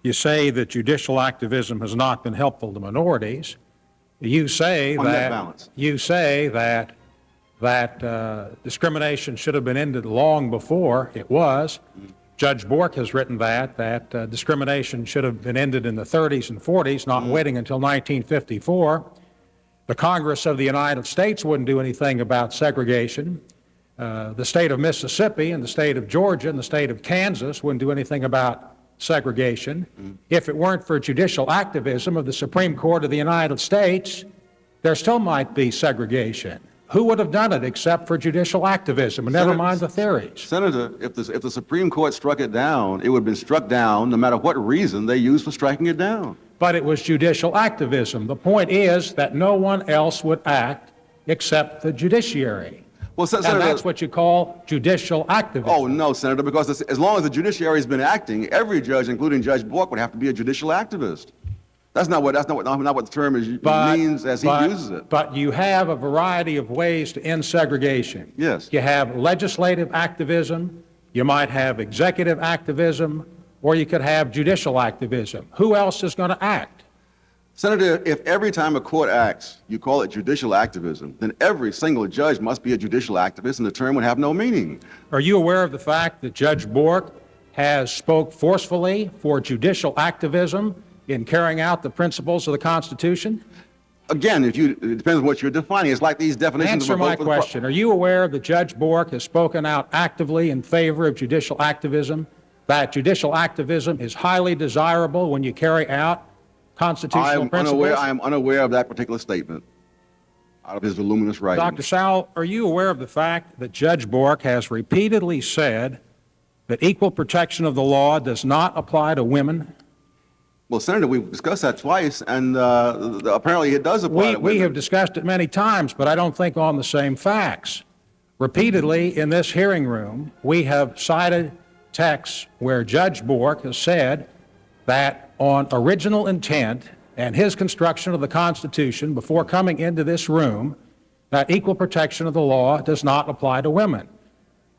you say that judicial activism has not been helpful to minorities. You say On that that balance. you say that discrimination should have been ended long before it was. Judge Bork has written that discrimination should have been ended in the 30s and 40s, not waiting until 1954. The Congress of the United States wouldn't do anything about segregation. The state of Mississippi and the state of Georgia and the state of Kansas wouldn't do anything about segregation. If it weren't for judicial activism of the Supreme Court of the United States, there still might be segregation. Who would have done it except for judicial activism, and never mind the theories? Senator, if the Supreme Court struck it down, it would have been struck down no matter what reason they used for striking it down. But it was judicial activism. The point is that no one else would act except the judiciary. Well, And Senator, that's what you call judicial activism. oh no, Senator, because as long as the judiciary has been acting, every judge, including Judge Bork, would have to be a judicial activist. That's not what the term means as he uses it. But you have a variety of ways to end segregation. Yes. You have legislative activism, you might have executive activism, or you could have judicial activism. Who else is going to act? Senator, if every time a court acts, you call it judicial activism, then every single judge must be a judicial activist, and the term would have no meaning. Are you aware of the fact that Judge Bork has spoke forcefully for judicial activism in carrying out the principles of the Constitution? Again, it depends on what you're defining. It's like these definitions. Answer my question. Are you aware that Judge Bork has spoken out actively in favor of judicial activism, that judicial activism is highly desirable when you carry out constitutional principles? I am unaware of that particular statement out of his voluminous writings. Dr. Sowell, are you aware of the fact that Judge Bork has repeatedly said that equal protection of the law does not apply to women? Well, Senator, we've discussed that twice, and apparently it does apply to women. We have discussed it many times, but I don't think on the same facts. Repeatedly in this hearing room, we have cited texts where Judge Bork has said that on original intent and his construction of the Constitution before coming into this room, that equal protection of the law does not apply to women.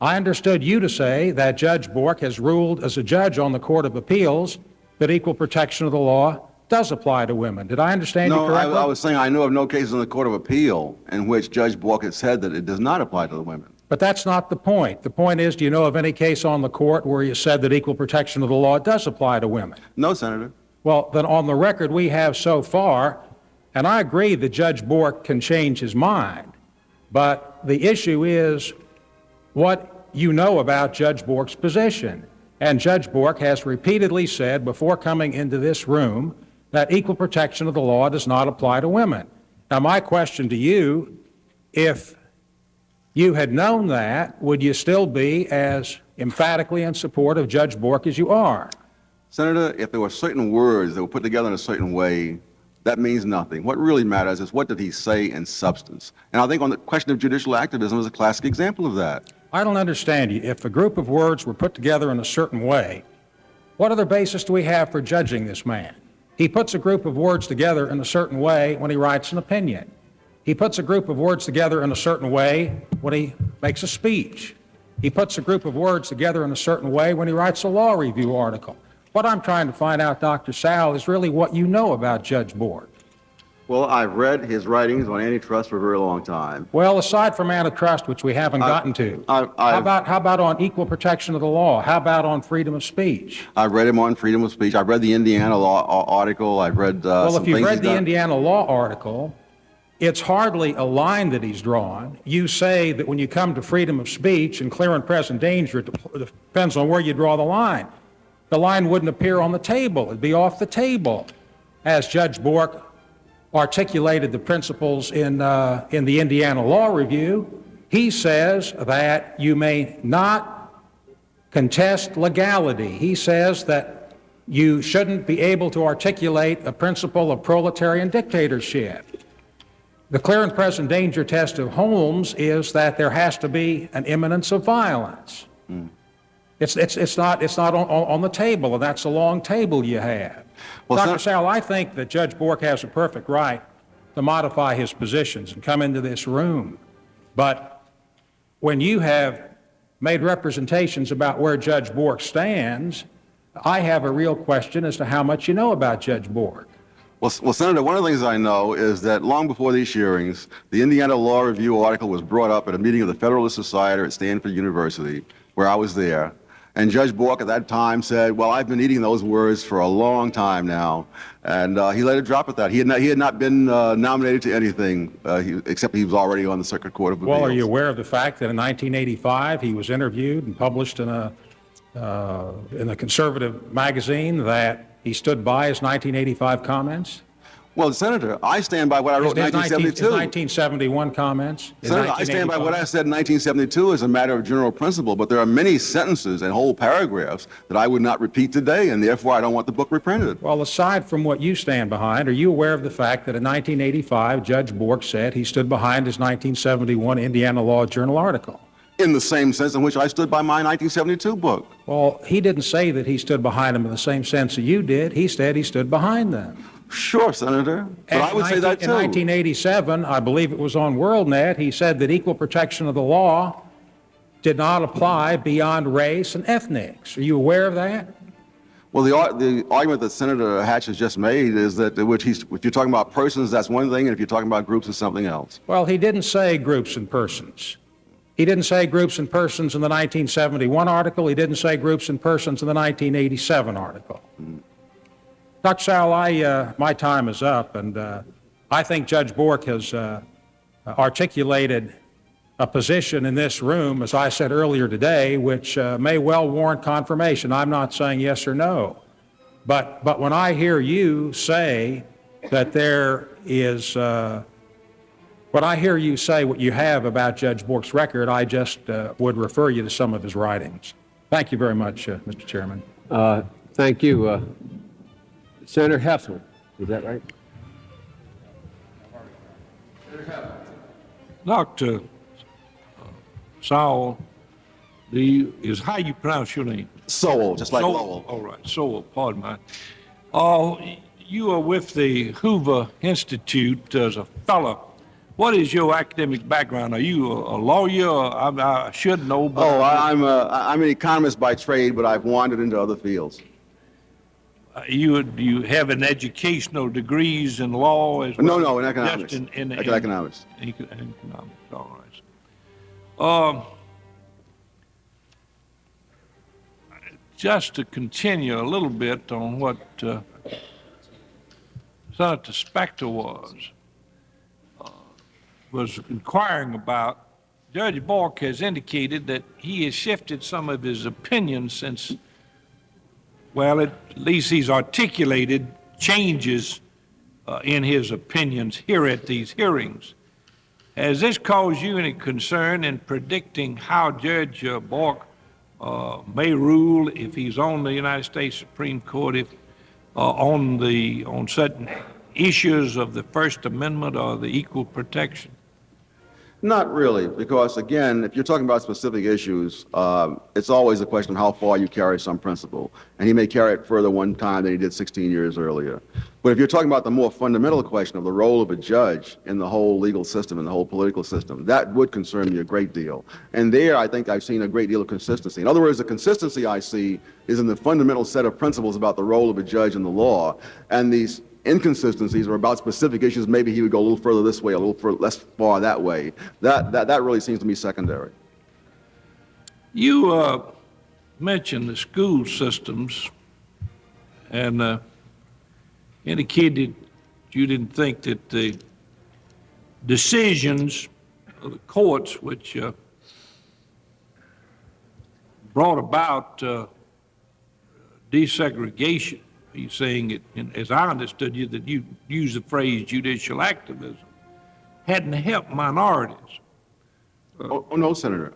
I understood you to say that Judge Bork has ruled as a judge on the Court of Appeals that equal protection of the law does apply to women. Did I understand you correctly? No, I was saying I know of no cases in the Court of Appeal in which Judge Bork has said that it does not apply to the women. But that's not the point. The point is, do you know of any case on the court where you said that equal protection of the law does apply to women? No, Senator. Well, then on the record we have so far, and I agree that Judge Bork can change his mind, but the issue is what you know about Judge Bork's position. And Judge Bork has repeatedly said before coming into this room that equal protection of the law does not apply to women. Now, my question to you, if you had known that, would you still be as emphatically in support of Judge Bork as you are? Senator, if there were certain words that were put together in a certain way, that means nothing. What really matters is what did he say in substance. And I think on the question of judicial activism is a classic example of that. I don't understand you. If a group of words were put together in a certain way, what other basis do we have for judging this man? He puts a group of words together in a certain way when he writes an opinion. He puts a group of words together in a certain way when he makes a speech. He puts a group of words together in a certain way when he writes a law review article. What I'm trying to find out, Dr. Sowell, is really what you know about Judge Bork. Well, I've read his writings on antitrust for a very long time. Well, aside from antitrust, which we haven't gotten to, how about on equal protection of the law? How about on freedom of speech? I've read him on freedom of speech. I've read the Indiana law article. I've read well, if you've read the Indiana law article, it's hardly a line that he's drawn. You say that when you come to freedom of speech and clear and present danger, it depends on where you draw the line. The line wouldn't appear on the table. It'd be off the table. As Judge Bork articulated the principles in the Indiana Law Review, he says that you may not contest legality. He says that you shouldn't be able to articulate a principle of proletarian dictatorship. The clear and present danger test of Holmes is that there has to be an imminence of violence. It's not on the table, and that's a long table you have. Well, Dr. Sowell, I think that Judge Bork has a perfect right to modify his positions and come into this room. But when you have made representations about where Judge Bork stands, I have a real question as to how much you know about Judge Bork. Well, Senator, one of the things I know is that long before these hearings, the Indiana Law Review article was brought up at a meeting of the Federalist Society at Stanford University, where I was there. And Judge Bork at that time said, well, I've been eating those words for a long time now. And he let it drop at that. He had not been nominated to anything, except he was already on the Circuit Court of Appeals. Well, are you aware of the fact that in 1985 he was interviewed and published in a in the conservative magazine that he stood by his 1985 comments? Well, Senator, I stand by what I wrote in His 1972. 1971 comments? His Senator, I stand by what I said in 1972 as a matter of general principle, but there are many sentences and whole paragraphs that I would not repeat today, and therefore I don't want the book reprinted. Well, aside from what you stand behind, are you aware of the fact that in 1985, Judge Bork said he stood behind his 1971 Indiana Law Journal article? In the same sense in which I stood by my 1972 book. Well, he didn't say that he stood behind them in the same sense that you did. He said he stood behind them. Sure, Senator, but I would say that too. In 1987, I believe it was on WorldNet, he said that equal protection of the law did not apply beyond race and ethnics. Are you aware of that? Well, the argument that Senator Hatch has just made is that if you're talking about persons, that's one thing, and if you're talking about groups, it's something else. Well, he didn't say groups and persons. He didn't say groups and persons in the 1971 article. He didn't say groups and persons in the 1987 article. Dr. Sowell, my time is up, and I think Judge Bork has articulated a position in this room, as I said earlier today, which may well warrant confirmation. I'm not saying yes or no. But when I hear you say that there is, when I hear you say what you have about Judge Bork's record, I just would refer you to some of his writings. Thank you very much, Mr. Chairman. Thank you. Senator Heffel, is that right? Dr. Sowell, is how you pronounce your name? Sowell, just like Sowell. Lowell. All right, Sowell, pardon me. You are with the Hoover Institute as a fellow. What is your academic background? Are you a lawyer? I should know, but... Oh, I'm an economist by trade, but I've wandered into other fields. You have an educational degrees in law as well? No, in economics. Just in economics. Economics, all right. Just to continue a little bit on what Senator Specter was inquiring about, Judge Bork has indicated that he has shifted some of his opinions since, well, at least he's articulated changes in his opinions here at these hearings. Has this caused you any concern in predicting how Judge Bork may rule if he's on the United States Supreme Court, if on certain issues of the First Amendment or the equal protection? Not really, because again, if you're talking about specific issues, it's always a question of how far you carry some principle. And he may carry it further one time than he did 16 years earlier. But if you're talking about the more fundamental question of the role of a judge in the whole legal system and the whole political system, that would concern me a great deal. And there, I think I've seen a great deal of consistency. In other words, the consistency I see is in the fundamental set of principles about the role of a judge in the law. And these inconsistencies are about specific issues. Maybe he would go a little further this way, a little less far that way. That really seems to me secondary. You mentioned the school systems and indicated you didn't think that the decisions of the courts which brought about desegregation, are you saying it, as I understood you, that you used the phrase judicial activism, hadn't helped minorities? Oh, no, Senator.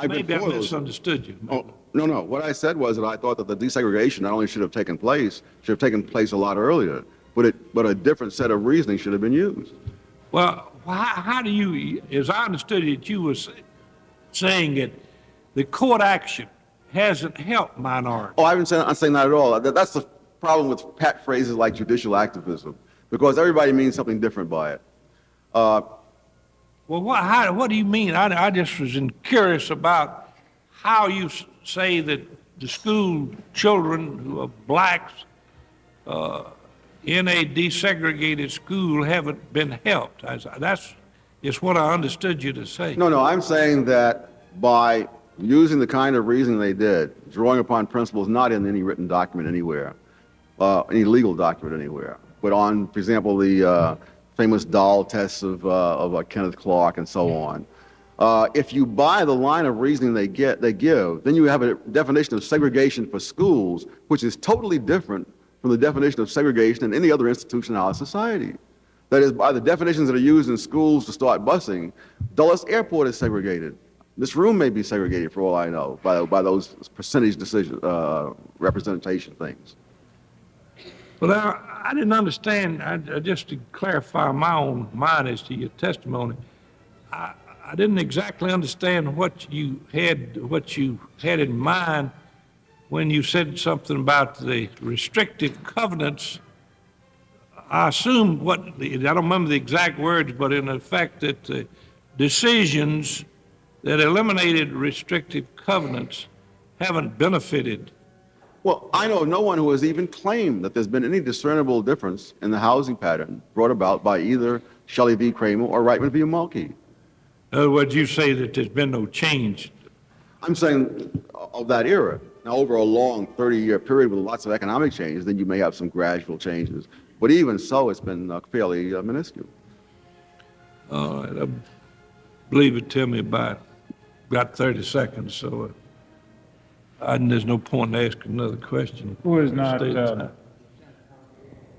Maybe I misunderstood you. Oh, no. What I said was that I thought that the desegregation not only should have taken place a lot earlier, but a different set of reasoning should have been used. Well, how do you, as I understood it, you were saying that the court action hasn't helped minorities? Oh, I'm saying that at all. That's the problem with pat phrases like judicial activism, because everybody means something different by it. Well, what do you mean? I just was curious about how you say that the school children who are blacks in a desegregated school haven't been helped. That's what I understood you to say. No, I'm saying that by using the kind of reasoning they did, drawing upon principles not in any written document anywhere, any legal document anywhere, but on, for example, the famous Dahl tests of Kenneth Clark and so on. If you buy the line of reasoning they give, then you have a definition of segregation for schools, which is totally different from the definition of segregation in any other institution in our society. That is, by the definitions that are used in schools to start busing, Dulles Airport is segregated. This room may be segregated, for all I know, by those percentage decision representation things. Well, I didn't understand, just to clarify my own mind as to your testimony, I didn't exactly understand what you had in mind when you said something about the restrictive covenants. I assume I don't remember the exact words, but in effect that the decisions that eliminated restrictive covenants haven't benefited. Well, I know of no one who has even claimed that there's been any discernible difference in the housing pattern brought about by either Shelley v. Kramer or Reitman v. Mulkey. In other words, you say that there's been no change. I'm saying of that era. Now, over a long 30-year period with lots of economic changes, then you may have some gradual changes. But even so, it's been fairly minuscule. All right, I believe it. Tell me about 30 seconds, so there's no point in asking another question. Who is not, Senator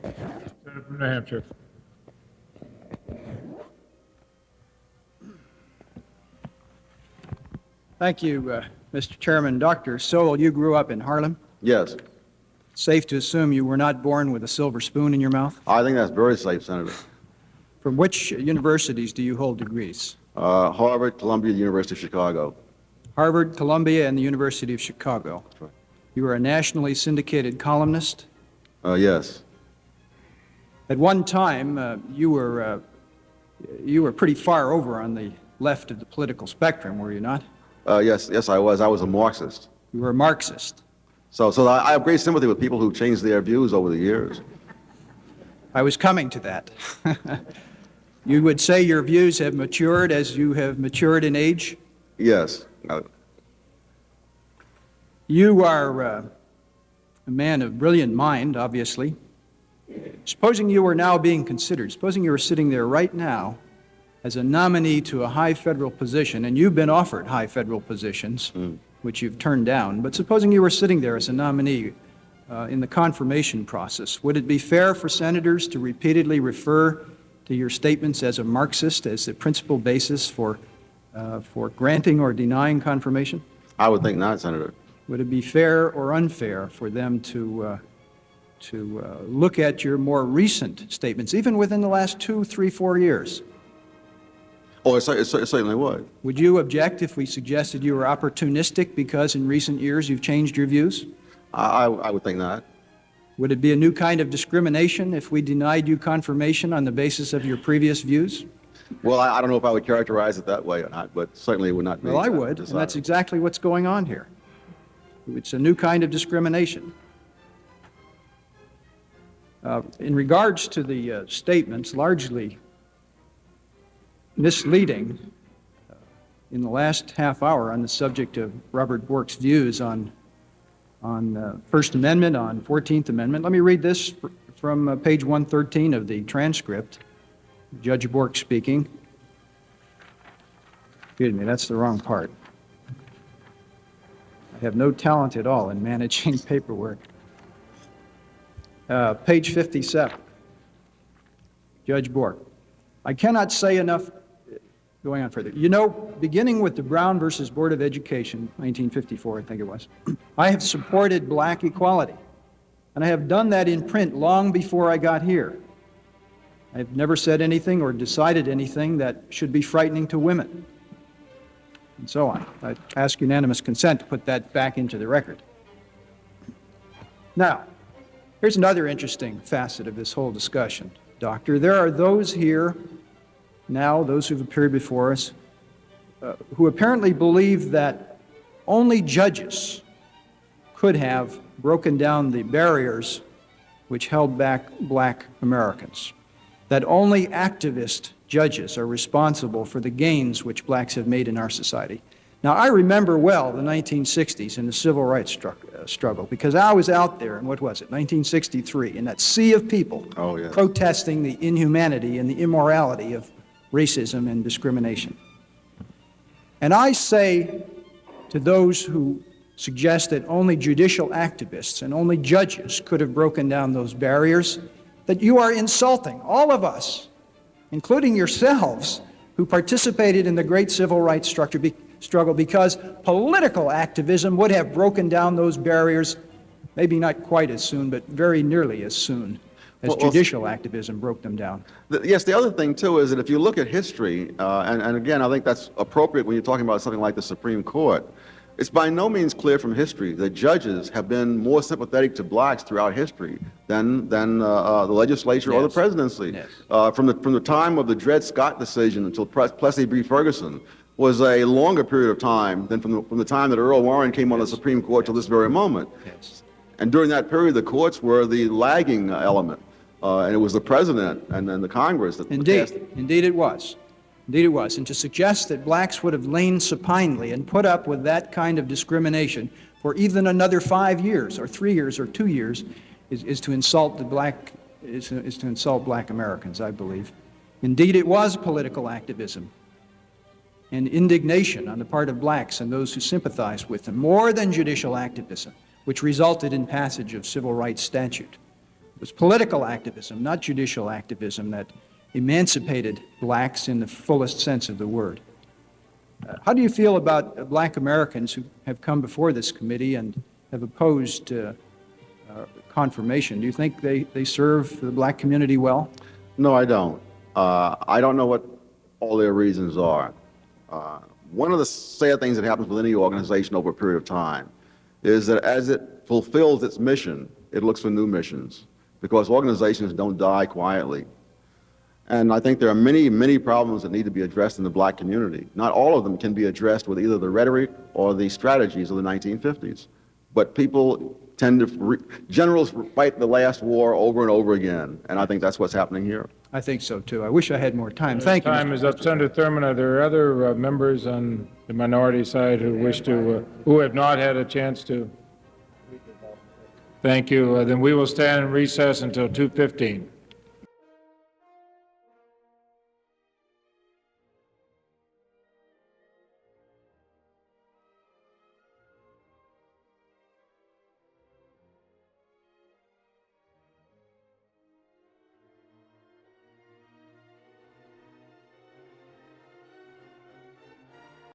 from New Hampshire. Thank you, Mr. Chairman. Dr. Sowell, you grew up in Harlem. Yes. Safe to assume you were not born with a silver spoon in your mouth? I think that's very safe, Senator. From which universities do you hold degrees? Harvard, Columbia, University of Chicago. Harvard, Columbia, and the University of Chicago. That's right. You were a nationally syndicated columnist. Yes. At one time, you were pretty far over on the left of the political spectrum, were you not? Yes, I was. I was a Marxist. You were a Marxist. So I have great sympathy with people who changed their views over the years. I was coming to that. You would say your views have matured as you have matured in age? Yes. You are a man of brilliant mind, obviously. Supposing you were now being considered, supposing you were sitting there right now as a nominee to a high federal position, and you've been offered high federal positions, which you've turned down, but supposing you were sitting there as a nominee in the confirmation process, would it be fair for senators to repeatedly refer to your statements as a Marxist as the principal basis for granting or denying confirmation? I would think not, Senator. Would it be fair or unfair for them to look at your more recent statements, even within the last 2, 3, 4 years? Oh, it certainly would. Would you object if we suggested you were opportunistic because in recent years you've changed your views? I would think not. Would it be a new kind of discrimination if we denied you confirmation on the basis of your previous views? Well, I don't know if I would characterize it that way or not, but certainly it would not be. Well, I would, and that's exactly what's going on here. It's a new kind of discrimination. In regards to the statements, largely misleading in the last half hour on the subject of Robert Bork's views on First Amendment, on 14th Amendment. Let me read this from page 113 of the transcript. Judge Bork speaking. Excuse me, that's the wrong part. I have no talent at all in managing paperwork. Page 57. Judge Bork. I cannot say enough, going on further. You know, beginning with the Brown versus Board of Education, 1954, I think it was, I have supported black equality. And I have done that in print long before I got here. I've never said anything or decided anything that should be frightening to women, and so on. I ask unanimous consent to put that back into the record. Now, here's another interesting facet of this whole discussion, Doctor. There are those here now, those who've appeared before us, who apparently believe that only judges could have broken down the barriers which held back black Americans, that only activist judges are responsible for the gains which blacks have made in our society. Now, I remember well the 1960s and the civil rights struggle, because I was out there in, what was it, 1963, in that sea of people protesting the inhumanity and the immorality of racism and discrimination. And I say to those who suggest that only judicial activists and only judges could have broken down those barriers, that you are insulting all of us, including yourselves, who participated in the great civil rights struggle, because political activism would have broken down those barriers, maybe not quite as soon, but very nearly as soon as judicial activism broke them down. Yes, the other thing, too, is that if you look at history, and again, I think that's appropriate when you're talking about something like the Supreme Court, it's by no means clear from history that judges have been more sympathetic to blacks throughout history than the legislature or the presidency. Yes. From the time of the Dred Scott decision until Plessy v. Ferguson was a longer period of time than from the time that Earl Warren came on the Supreme Court till this very moment. Yes. And during that period, the courts were the lagging element, and it was the president and then the Congress that passed it. Indeed it was. Indeed it was. And to suggest that blacks would have lain supinely and put up with that kind of discrimination for even another 5 years or 3 years or 2 years is to insult black Americans, I believe. Indeed it was political activism and indignation on the part of blacks and those who sympathized with them, more than judicial activism, which resulted in passage of civil rights statute. It was political activism, not judicial activism, that emancipated blacks in the fullest sense of the word. How do you feel about black Americans who have come before this committee and have opposed confirmation? Do you think they serve the black community well? No, I don't. I don't know what all their reasons are. One of the sad things that happens with any organization over a period of time is that as it fulfills its mission, it looks for new missions, because organizations don't die quietly. And I think there are many, many problems that need to be addressed in the black community. Not all of them can be addressed with either the rhetoric or the strategies of the 1950s. But people tend to, generals fight the last war over and over again, and I think that's what's happening here. I think so, too. I wish I had more time. Thank you. Time is up. Senator Thurman, are there other members on the minority side who wish to, who have not had a chance to? Thank you. Then we will stand in recess until 2:15.